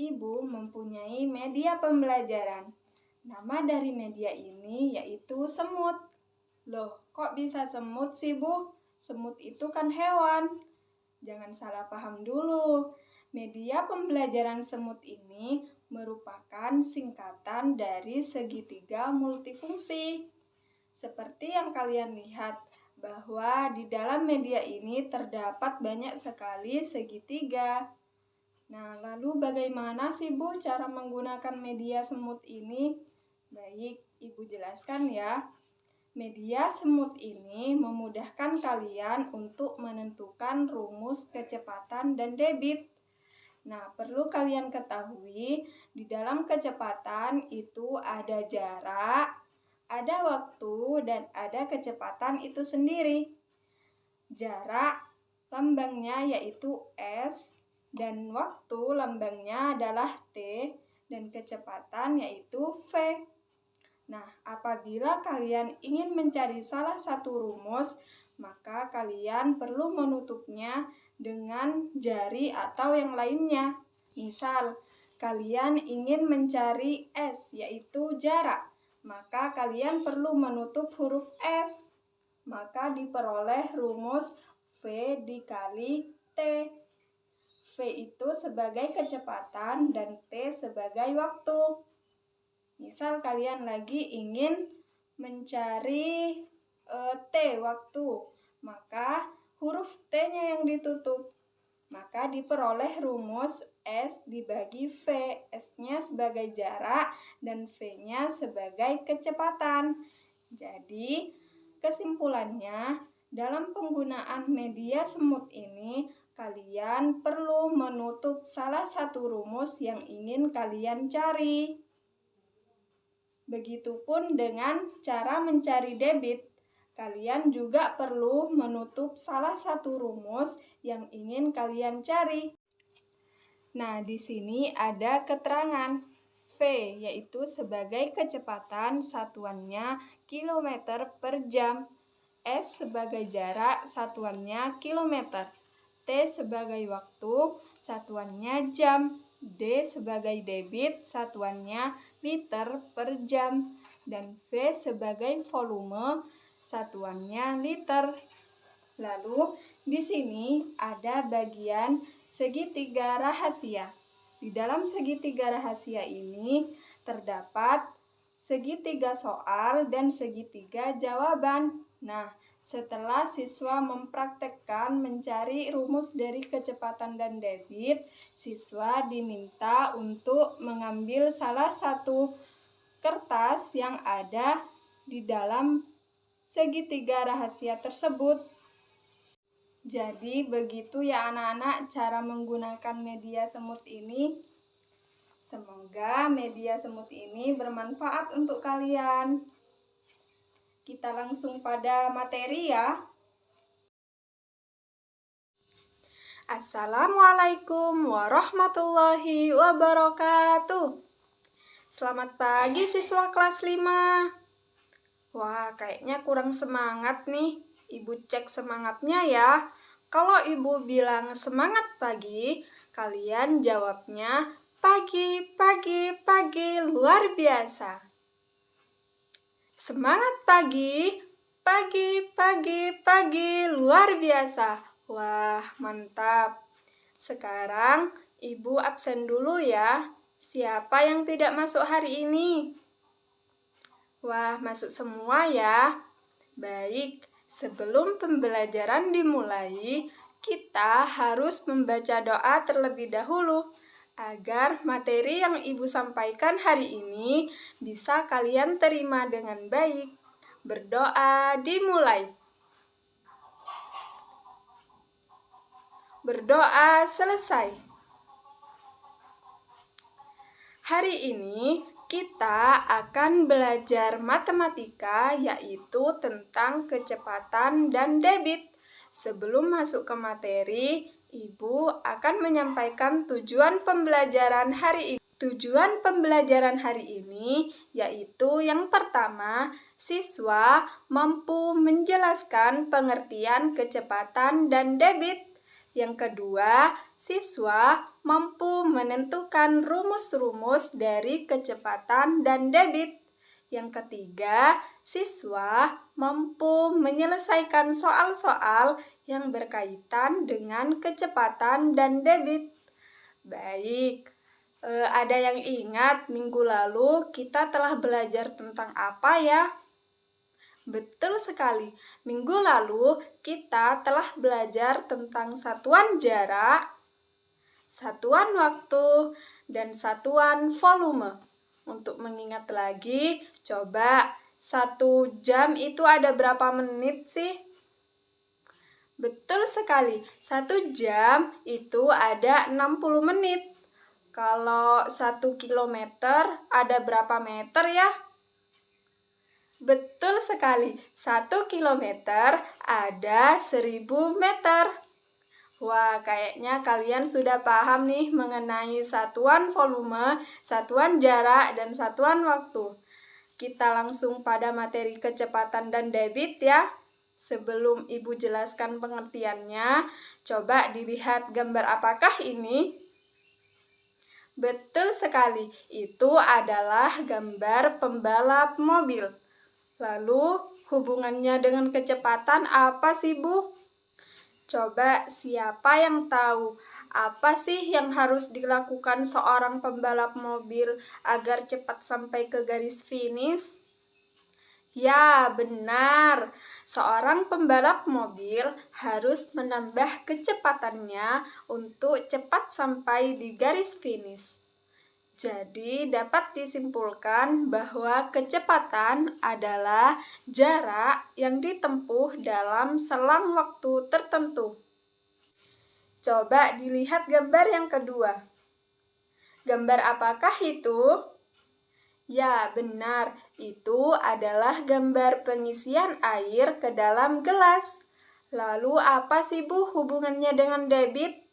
Ibu mempunyai media pembelajaran. Nama dari media ini yaitu semut. Loh, kok bisa semut sih, Bu? Semut itu kan hewan. Jangan salah paham dulu. Media pembelajaran semut ini merupakan singkatan dari segitiga multifungsi. Seperti yang kalian lihat, bahwa di dalam media ini terdapat banyak sekali segitiga. Nah, lalu bagaimana sih Bu cara menggunakan media semut ini? Baik, Ibu jelaskan ya. Media semut ini memudahkan kalian untuk menentukan rumus kecepatan dan debit. Nah, perlu kalian ketahui, di dalam kecepatan itu ada jarak, ada waktu, dan ada kecepatan itu sendiri. Jarak lambangnya yaitu S, dan waktu lambangnya adalah T, dan kecepatan yaitu V. Nah, apabila kalian ingin mencari salah satu rumus, maka kalian perlu menutupnya dengan jari atau yang lainnya. Misal, kalian ingin mencari S, yaitu jarak, maka kalian perlu menutup huruf S. Maka diperoleh rumus V dikali T. V itu sebagai kecepatan dan T sebagai waktu. Misal kalian lagi ingin mencari T waktu, maka huruf T-nya yang ditutup. Maka diperoleh rumus S dibagi V. S-nya sebagai jarak dan V-nya sebagai kecepatan. Jadi, kesimpulannya, dalam penggunaan media semut ini, kalian perlu menutup salah satu rumus yang ingin kalian cari. Begitupun dengan cara mencari debit, kalian juga perlu menutup salah satu rumus yang ingin kalian cari. Nah, di sini ada keterangan. V yaitu sebagai kecepatan, satuannya kilometer per jam. S sebagai jarak, satuannya kilometer. T sebagai waktu, satuannya jam. D sebagai debit, satuannya liter per jam. Dan V sebagai volume, satuannya liter. Lalu di sini ada bagian segitiga rahasia. Di dalam segitiga rahasia ini terdapat segitiga soal dan segitiga jawaban. Nah, setelah siswa mempraktekkan mencari rumus dari kecepatan dan debit, siswa diminta untuk mengambil salah satu kertas yang ada di dalam segitiga rahasia tersebut. Jadi begitu ya anak-anak cara menggunakan media semut ini. Semoga media semut ini bermanfaat untuk kalian. Kita langsung pada materi ya. Assalamualaikum warahmatullahi wabarakatuh. Selamat pagi siswa kelas 5. Wah, kayaknya kurang semangat nih. Ibu cek semangatnya ya. Kalau ibu bilang semangat pagi, kalian jawabnya pagi, pagi, pagi, luar biasa. Semangat pagi, pagi, pagi, pagi, luar biasa. Wah, mantap. Sekarang ibu absen dulu ya. Siapa yang tidak masuk hari ini? Wah, masuk semua ya. Baik. Sebelum pembelajaran dimulai, kita harus membaca doa terlebih dahulu agar materi yang ibu sampaikan hari ini bisa kalian terima dengan baik. Berdoa dimulai. Berdoa selesai. Hari ini kita akan belajar matematika, yaitu tentang kecepatan dan debit. Sebelum masuk ke materi, Ibu akan menyampaikan tujuan pembelajaran hari ini. Tujuan pembelajaran hari ini yaitu yang pertama, siswa mampu menjelaskan pengertian kecepatan dan debit. Yang kedua, siswa mampu menentukan rumus-rumus dari kecepatan dan debit. Yang ketiga, siswa mampu menyelesaikan soal-soal yang berkaitan dengan kecepatan dan debit. Baik, ada yang ingat minggu lalu kita telah belajar tentang apa ya? Betul sekali, minggu lalu kita telah belajar tentang satuan jarak, satuan waktu, dan satuan volume. Untuk mengingat lagi, coba 1 jam itu ada berapa menit sih? Betul sekali, 1 jam itu ada 60 menit. Kalau 1 kilometer ada berapa meter ya? Betul sekali, 1 kilometer ada 1000 meter. Wah, kayaknya kalian sudah paham nih mengenai satuan volume, satuan jarak, dan satuan waktu. Kita langsung pada materi kecepatan dan debit ya. Sebelum Ibu jelaskan pengertiannya, coba dilihat gambar apakah ini? Betul sekali, itu adalah gambar pembalap mobil. Lalu, hubungannya dengan kecepatan apa sih, Bu? Coba siapa yang tahu apa sih yang harus dilakukan seorang pembalap mobil agar cepat sampai ke garis finish? Ya, benar. Seorang pembalap mobil harus menambah kecepatannya untuk cepat sampai di garis finish. Jadi, dapat disimpulkan bahwa kecepatan adalah jarak yang ditempuh dalam selang waktu tertentu. Coba dilihat gambar yang kedua. Gambar apakah itu? Ya, benar. Itu adalah gambar pengisian air ke dalam gelas. Lalu apa sih, Bu, hubungannya dengan debit?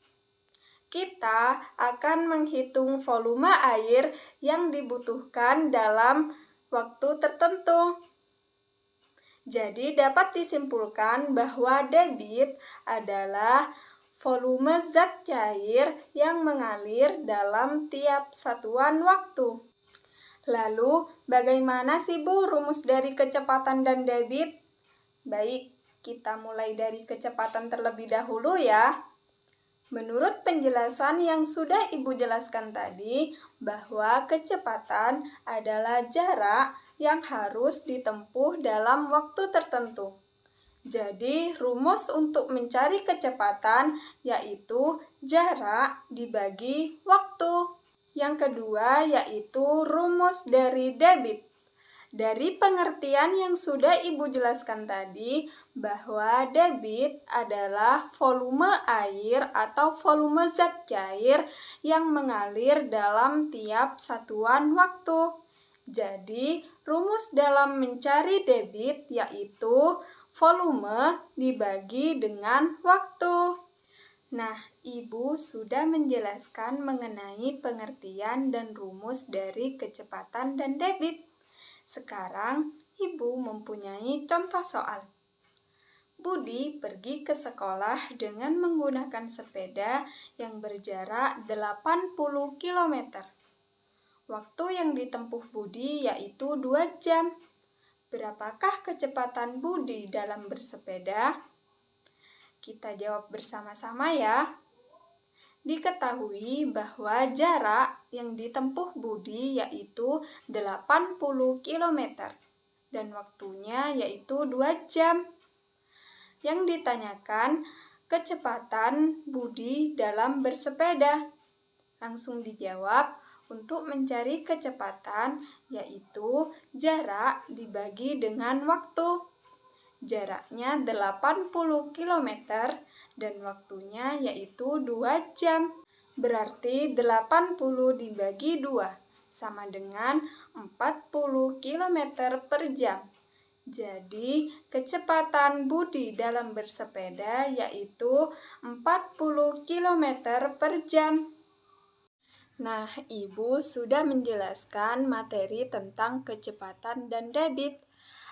Kita akan menghitung volume air yang dibutuhkan dalam waktu tertentu. Jadi dapat disimpulkan bahwa debit adalah volume zat cair yang mengalir dalam tiap satuan waktu. Lalu, bagaimana sih Bu rumus dari kecepatan dan debit? Baik, kita mulai dari kecepatan terlebih dahulu ya. Menurut penjelasan yang sudah Ibu jelaskan tadi, bahwa kecepatan adalah jarak yang harus ditempuh dalam waktu tertentu. Jadi, rumus untuk mencari kecepatan yaitu jarak dibagi waktu. Yang kedua yaitu rumus dari debit. Dari pengertian yang sudah Ibu jelaskan tadi, bahwa debit adalah volume air atau volume zat cair yang mengalir dalam tiap satuan waktu. Jadi, rumus dalam mencari debit yaitu volume dibagi dengan waktu. Nah, Ibu sudah menjelaskan mengenai pengertian dan rumus dari kecepatan dan debit. Sekarang, Ibu mempunyai contoh soal. Budi pergi ke sekolah dengan menggunakan sepeda yang berjarak 80 km. Waktu yang ditempuh Budi yaitu 2 jam. Berapakah kecepatan Budi dalam bersepeda? Kita jawab bersama-sama ya. Diketahui bahwa jarak yang ditempuh Budi yaitu 80 km dan waktunya yaitu 2 jam. Yang ditanyakan kecepatan Budi dalam bersepeda. Langsung dijawab, untuk mencari kecepatan yaitu jarak dibagi dengan waktu. Jaraknya 80 km dan waktunya yaitu 2 jam. Berarti 80 dibagi 2 sama dengan 40 km per jam. Jadi kecepatan Budi dalam bersepeda yaitu 40 km per jam. Nah, Ibu sudah menjelaskan materi tentang kecepatan dan debit.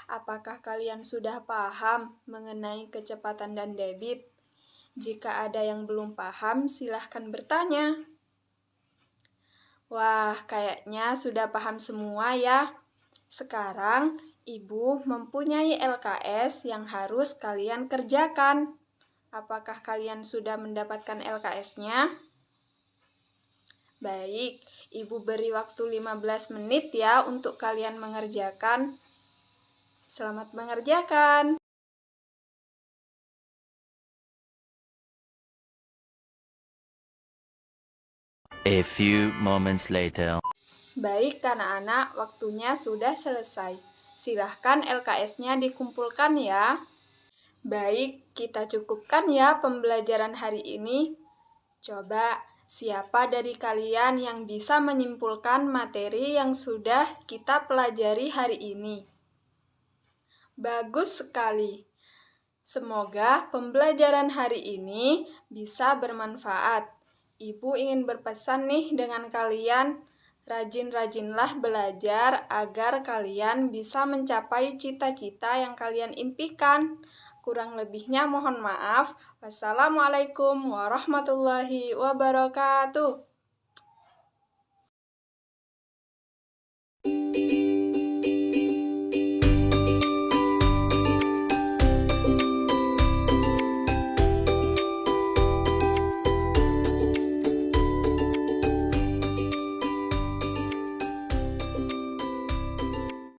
Apakah kalian sudah paham mengenai kecepatan dan debit? Jika ada yang belum paham, silahkan bertanya. Wah, kayaknya sudah paham semua ya. Sekarang, Ibu mempunyai LKS yang harus kalian kerjakan. Apakah kalian sudah mendapatkan LKS-nya? Baik, Ibu beri waktu 15 menit ya untuk kalian mengerjakan. Selamat mengerjakan. A few moments later. Baik, anak-anak, waktunya sudah selesai. Silahkan LKS-nya dikumpulkan ya. Baik, kita cukupkan ya pembelajaran hari ini. Coba, siapa dari kalian yang bisa menyimpulkan materi yang sudah kita pelajari hari ini? Bagus sekali. Semoga pembelajaran hari ini bisa bermanfaat. Ibu ingin berpesan nih dengan kalian, rajin-rajinlah belajar agar kalian bisa mencapai cita-cita yang kalian impikan. Kurang lebihnya mohon maaf. Wassalamualaikum warahmatullahi wabarakatuh.